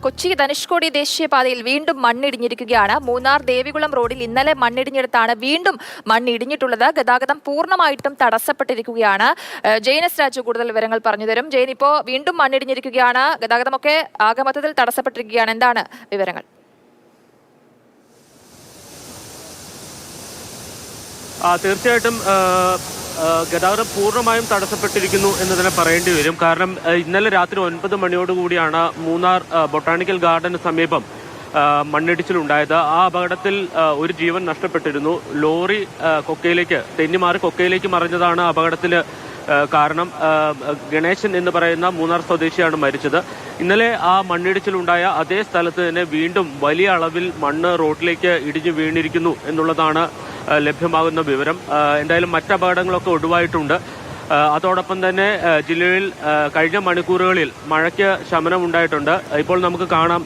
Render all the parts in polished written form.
കൊച്ചി ധനുഷ്കോടി ദേശീയപാതയിൽ വീണ്ടും മണ്ണിടിഞ്ഞിരിക്കുകയാണ്. മൂന്നാർ ദേവികുളം റോഡിൽ ഇന്നലെ മണ്ണിടിഞ്ഞിടത്താണ് വീണ്ടും മണ്ണിടിഞ്ഞിട്ടുള്ളത്. ഗതാഗതം പൂർണ്ണമായിട്ടും തടസ്സപ്പെട്ടിരിക്കുകയാണ്. ജെയിൻ എസ് രാജു കൂടുതൽ വിവരങ്ങൾ പറഞ്ഞുതരും. ജെയിൻ, ഇപ്പോൾ വീണ്ടും മണ്ണിടിഞ്ഞിരിക്കുകയാണ്, ഗതാഗതമൊക്കെ ആകെ മൊത്തത്തിൽ തടസ്സപ്പെട്ടിരിക്കുകയാണ്. എന്താണ് വിവരങ്ങൾ? തീർച്ചയായിട്ടും ഗതാഗതം പൂർണ്ണമായും തടസ്സപ്പെട്ടിരിക്കുന്നു എന്ന് തന്നെ പറയേണ്ടി വരും. കാരണം ഇന്നലെ രാത്രി 9 മണിയോടുകൂടിയാണ് മൂന്നാർ ബൊട്ടാണിക്കൽ ഗാർഡന് സമീപം മണ്ണിടിച്ചിലുണ്ടായത്. ആ അപകടത്തിൽ ഒരു ജീവൻ നഷ്ടപ്പെട്ടിരുന്നു. ലോറി തെന്നിമാറി കൊക്കയിലേക്ക് മറിഞ്ഞതാണ് അപകടത്തിന് കാരണം. ഗണേശൻ എന്ന് പറയുന്ന മൂന്നാർ സ്വദേശിയാണ് മരിച്ചത്. ഇന്നലെ ആ മണ്ണിടിച്ചിലുണ്ടായ അതേ സ്ഥലത്ത് തന്നെ വീണ്ടും വലിയ അളവിൽ മണ്ണ് റോഡിലേക്ക് ഇടിഞ്ഞു വീണിരിക്കുന്നു എന്നുള്ളതാണ് ലഭ്യമാകുന്ന വിവരം. എന്തായാലും മറ്റപകടങ്ങളൊക്കെ ഒഴിവായിട്ടുണ്ട്. അതോടൊപ്പം തന്നെ ജില്ലയിൽ കഴിഞ്ഞ മണിക്കൂറുകളിൽ മഴയ്ക്ക് ശമനമുണ്ടായിട്ടുണ്ട്. ഇപ്പോൾ നമുക്ക് കാണാം,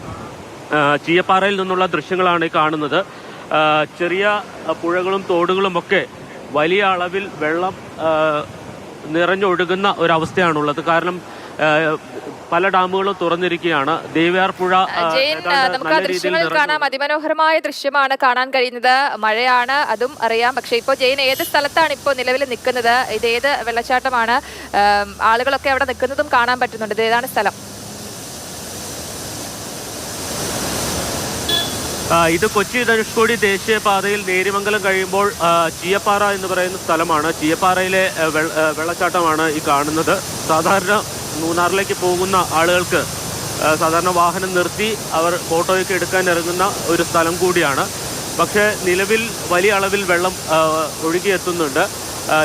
ചീയപ്പാറയിൽ നിന്നുള്ള ദൃശ്യങ്ങളാണ് ഈ കാണുന്നത്. ചെറിയ പുഴകളും തോടുകളും ഒക്കെ വലിയ അളവിൽ വെള്ളം നിറഞ്ഞൊഴുകുന്ന ഒരവസ്ഥയാണുള്ളത്. കാരണം പല ഡാമുകളും തുറന്നിരിക്കുകയാണ്. ദേവിയാർ പുഴ നമുക്ക് ആ ദൃശ്യങ്ങൾ കാണാം. അതിമനോഹരമായ ദൃശ്യമാണ് കാണാൻ കഴിയുന്നത്. മഴയാണ്, അതും അറിയാം. പക്ഷെ ഇപ്പോൾ ജെയിൻ ഏത് സ്ഥലത്താണ് ഇപ്പോൾ നിലവിൽ നിൽക്കുന്നത്? ഇത് ഏത് വെള്ളച്ചാട്ടമാണ്? ആളുകളൊക്കെ അവിടെ നിൽക്കുന്നതും കാണാൻ പറ്റുന്നുണ്ട്. ഇത് ഏതാണ് സ്ഥലം? ഇത് കൊച്ചി ധനുഷ്കോടി ദേശീയപാതയിൽ നേരിമംഗലം കഴിയുമ്പോൾ ചീയപ്പാറ എന്ന് പറയുന്ന സ്ഥലമാണ്. ചീയപ്പാറയിലെ വെള്ളച്ചാട്ടമാണ് ഈ കാണുന്നത്. സാധാരണ മൂന്നാറിലേക്ക് പോകുന്ന ആളുകൾക്ക് സാധാരണ വാഹനം നിർത്തി അവർ ഫോട്ടോയൊക്കെ എടുക്കാൻ ഇറങ്ങുന്ന ഒരു സ്ഥലം കൂടിയാണ്. പക്ഷേ നിലവിൽ വലിയ അളവിൽ വെള്ളം ഒഴുകിയെത്തുന്നുണ്ട്.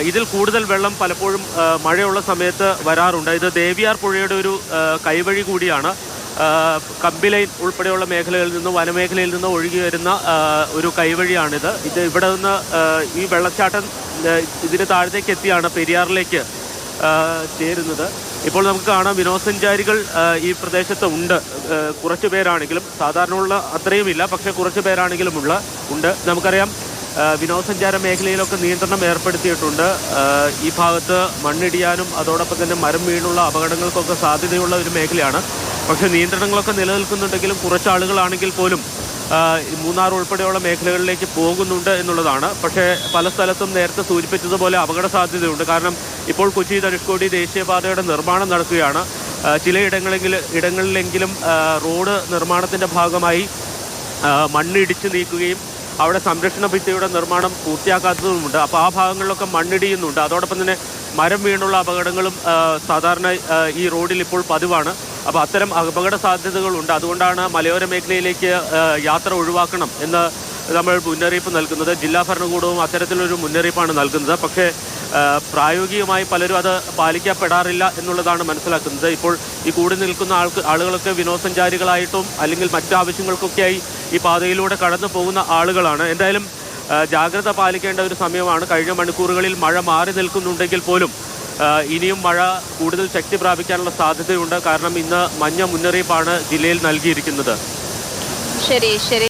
ഇതിൽ കൂടുതൽ വെള്ളം പലപ്പോഴും മഴയുള്ള സമയത്ത് വരാറുണ്ട്. ഇത് ദേവിയാർ പുഴയുടെ ഒരു കൈവഴി കൂടിയാണ്. കമ്പിലൈൻ ഉൾപ്പെടെയുള്ള മേഖലകളിൽ നിന്നും വനമേഖലയിൽ നിന്നും ഒഴുകി വരുന്ന ഒരു കൈവഴിയാണിത്. ഇവിടെ നിന്ന് ഈ വെള്ളച്ചാട്ടം ഇതിന് താഴത്തേക്ക് എത്തിയാണ് പെരിയാറിലേക്ക് ചേരുന്നത്. ഇപ്പോൾ നമുക്ക് കാണാം, വിനോദസഞ്ചാരികൾ ഈ പ്രദേശത്ത് ഉണ്ട്. കുറച്ചു പേരാണെങ്കിലും, സാധാരണയുള്ള അത്രയുമില്ല, പക്ഷേ കുറച്ചു പേരാണെങ്കിലും ഉണ്ട്. നമുക്കറിയാം, വിനോദസഞ്ചാര മേഖലയിലൊക്കെ നിയന്ത്രണം ഏർപ്പെടുത്തിയിട്ടുണ്ട്. ഈ ഭാഗത്ത് മണ്ണിടിയാനും അതോടൊപ്പം തന്നെ മരം വീണുള്ള അപകടങ്ങൾക്കൊക്കെ സാധ്യതയുള്ള ഒരു മേഖലയാണ്. പക്ഷേ നിയന്ത്രണങ്ങളൊക്കെ നിലനിൽക്കുന്നുണ്ടെങ്കിലും കുറച്ചാളുകളാണെങ്കിൽ പോലും മൂന്നാർ ഉൾപ്പെടെയുള്ള മേഖലകളിലേക്ക് പോകുന്നുണ്ട് എന്നുള്ളതാണ്. പക്ഷേ പല സ്ഥലത്തും നേരത്തെ സൂചിപ്പിച്ചതുപോലെ അപകട സാധ്യതയുണ്ട്. കാരണം ഇപ്പോൾ കൊച്ചി ധനുഷ്കോടി ദേശീയപാതയുടെ നിർമ്മാണം നടക്കുകയാണ്. ഇടങ്ങളിലെങ്കിലും റോഡ് നിർമ്മാണത്തിൻ്റെ ഭാഗമായി മണ്ണിടിച്ച് നീക്കുകയും അവിടെ സംരക്ഷണ ഭിത്തിയുടെ നിർമ്മാണം പൂർത്തിയാക്കാത്തതുമുണ്ട്. അപ്പോൾ ആ ഭാഗങ്ങളിലൊക്കെ മണ്ണിടിയുന്നുണ്ട്. അതോടൊപ്പം തന്നെ മരം വീണുള്ള അപകടങ്ങളും സാധാരണ ഈ റോഡിൽ ഇപ്പോൾ പതിവാണ്. അപ്പോൾ അത്തരം അപകട സാധ്യതകളുണ്ട്. അതുകൊണ്ടാണ് മലയോര മേഖലയിലേക്ക് യാത്ര ഒഴിവാക്കണം എന്ന് നമ്മൾ മുന്നറിയിപ്പ് നൽകുന്നത്. ജില്ലാ ഭരണകൂടവും അത്തരത്തിലൊരു മുന്നറിയിപ്പാണ് നൽകുന്നത്. പക്ഷേ പ്രായോഗികമായി പലരും അത് പാലിക്കപ്പെടാറില്ല എന്നുള്ളതാണ് മനസ്സിലാക്കുന്നത്. ഇപ്പോൾ ഈ കൂടി നിൽക്കുന്ന ആളുകളൊക്കെ വിനോദസഞ്ചാരികളായിട്ടും അല്ലെങ്കിൽ മറ്റാവശ്യങ്ങൾക്കൊക്കെയായി ഈ പാതയിലൂടെ കടന്നു പോകുന്ന ആളുകളാണ്. എന്തായാലും ജാഗ്രത പാലിക്കേണ്ട ഒരു സമയമാണ്. കഴിഞ്ഞ മണിക്കൂറുകളിൽ മഴ മാറി നിൽക്കുന്നുണ്ടെങ്കിൽ പോലും ഇനിയും മഴ കൂടുതൽ ശക്തി പ്രാപിക്കാനുള്ള സാധ്യതയുണ്ട്. കാരണം ഇന്ന് മഞ്ഞ മുന്നറിയിപ്പാണ് ജില്ലയിൽ നൽകിയിരിക്കുന്നത്. ശരി.